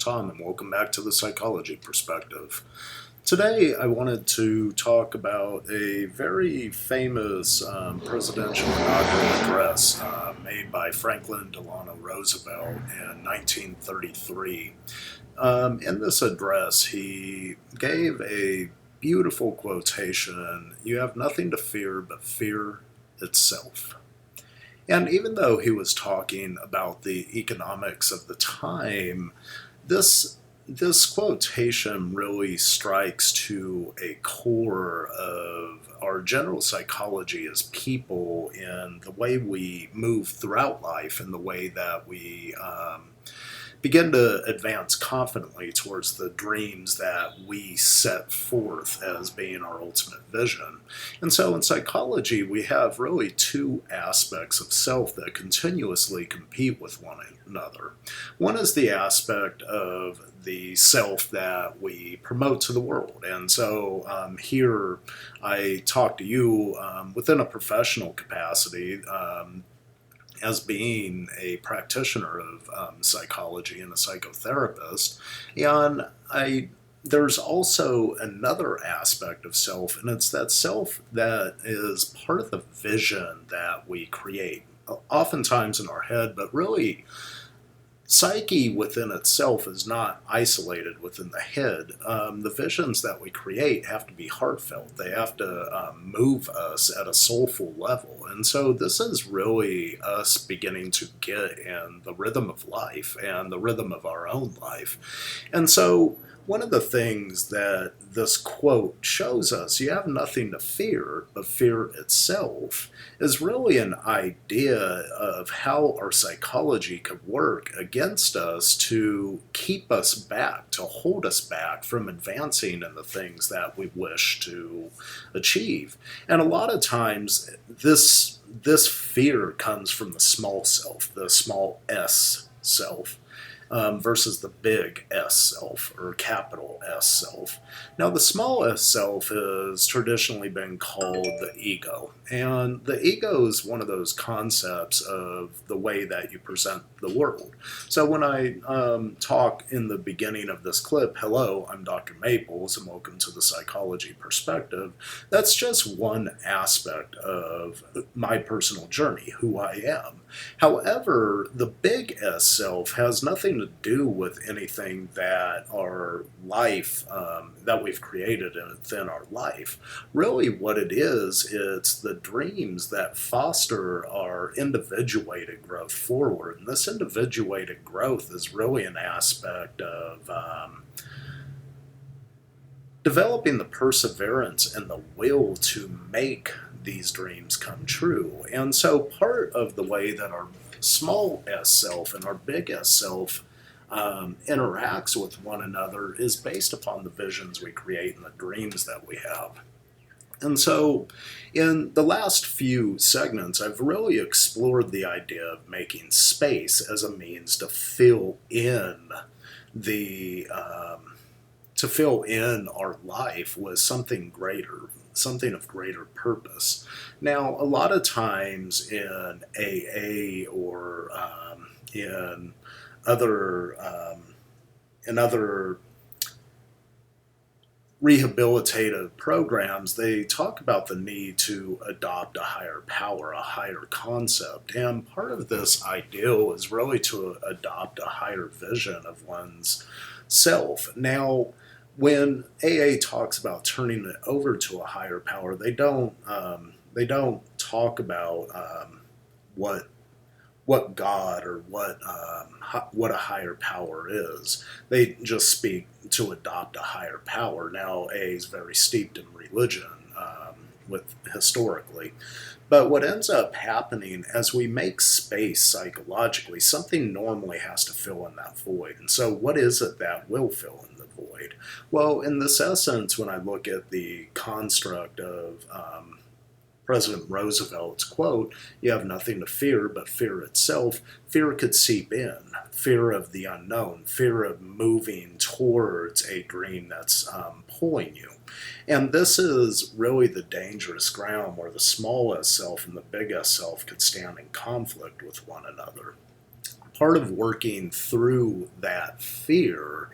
Tom, and welcome back to the Psychology Perspective. Today, I wanted to talk about a very famous presidential inaugural address made by Franklin Delano Roosevelt in 1933. In this address, he gave a beautiful quotation: "You have nothing to fear but fear itself." And even though he was talking about the economics of the time, this this quotation really strikes to a core of our general psychology as people in the way we move throughout life and the way that we begin to advance confidently towards the dreams that we set forth as being our ultimate vision. And so in psychology, we have really two aspects of self that continuously compete with one another. One is the aspect of the self that we promote to the world. And so here I talk to you within a professional capacity. As being a practitioner of psychology and a psychotherapist. And there's also another aspect of self, and it's that self that is part of the vision that we create, oftentimes in our head, but really psyche within itself is not isolated within the head. The visions that we create have to be heartfelt. They have to move us at a soulful level. And so this is really us beginning to get in the rhythm of life and the rhythm of our own life. And so one of the things that this quote shows us, "You have nothing to fear but fear itself," is really an idea of how our psychology could work against us to keep us back, to hold us back from advancing in the things that we wish to achieve. And a lot of times this fear comes from the small self, the small S self. Versus the big S self or capital S self. Now, the small S self has traditionally been called the ego. And the ego is one of those concepts of the way that you present the world. So when I talk in the beginning of this clip, "Hello, I'm Dr. Maples and welcome to the Psychology Perspective," that's just one aspect of my personal journey, who I am. However, the big S self has nothing to do with anything that our life, that we've created within our life. Really what it is, it's the dreams that foster our individuated growth forward. And this individuated growth is really an aspect of developing the perseverance and the will to make these dreams come true. And so part of the way that our small S self and our big S self interacts with one another is based upon the visions we create and the dreams that we have. And so in the last few segments, I've really explored the idea of making space as a means to fill in the to fill in our life with something greater, something of greater purpose. Now, a lot of times in AA or in other rehabilitative programs, they talk about the need to adopt a higher power, a higher concept. And part of this ideal is really to adopt a higher vision of one's self. Now, when AA talks about turning it over to a higher power, they don't talk about what God or what a higher power is. They just speak to adopt a higher power. Now, AA is very steeped in religion, with historically. But what ends up happening as we make space psychologically, something normally has to fill in that void. And so what is it that will fill in the void? Well, in this essence, when I look at the construct of President Roosevelt's quote, "You have nothing to fear but fear itself," fear could seep in. Fear of the unknown, fear of moving towards a dream that's pulling you. And this is really the dangerous ground where the smallest self and the biggest self could stand in conflict with one another. part of working through that fear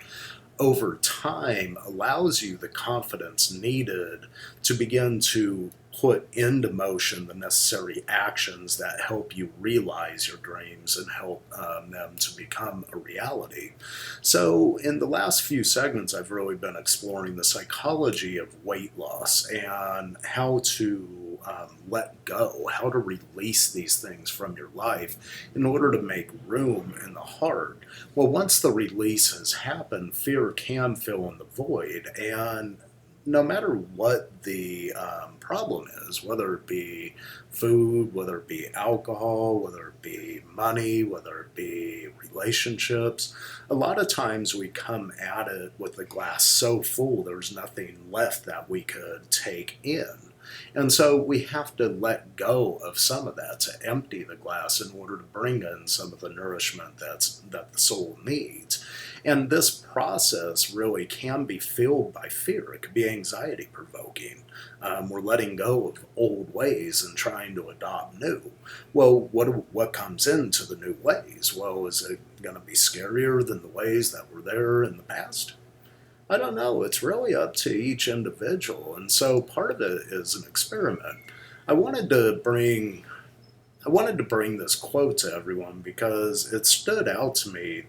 over time allows you the confidence needed to begin to put into motion the necessary actions that help you realize your dreams and help them to become a reality. So, in the last few segments, I've really been exploring the psychology of weight loss and how to let go, how to release these things from your life in order to make room in the heart. Well, once the release has happened, fear can fill in the void, and no matter what the problem is, whether it be food, whether it be alcohol, whether it be money, whether it be relationships, a lot of times we come at it with the glass so full there's nothing left that we could take in. And so we have to let go of some of that to empty the glass in order to bring in some of the nourishment that the soul needs. And this process really can be fueled by fear. It could be anxiety provoking. We're letting go of old ways and trying to adopt new. Well, what comes into the new ways? Well, is it going to be scarier than the ways that were there in the past? I don't know. It's really up to each individual. And so part of it is an experiment. I wanted to bring this quote to everyone because it stood out to me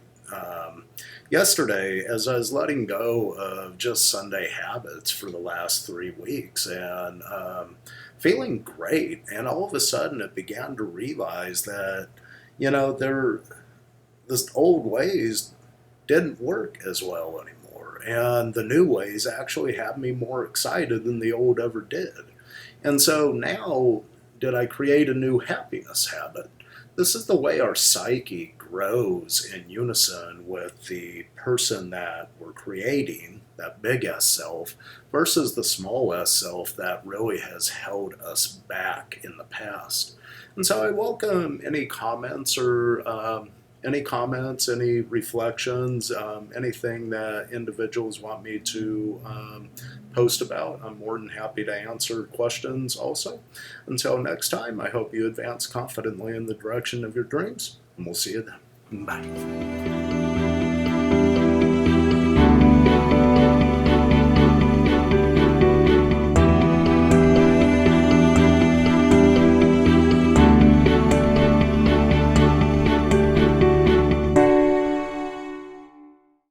yesterday as I was letting go of just Sunday habits for the last 3 weeks and feeling great. And all of a sudden it began to realize that, this old ways didn't work as well anymore. And the new ways actually have me more excited than the old ever did. And so now, did I create a new happiness habit? This is the way our psyche grows in unison with the person that we're creating, that big S self, versus the small S self that really has held us back in the past. And so I welcome any comments any reflections, anything that individuals want me to post about. I'm more than happy to answer questions also. Until next time, I hope you advance confidently in the direction of your dreams, and we'll see you then. Bye.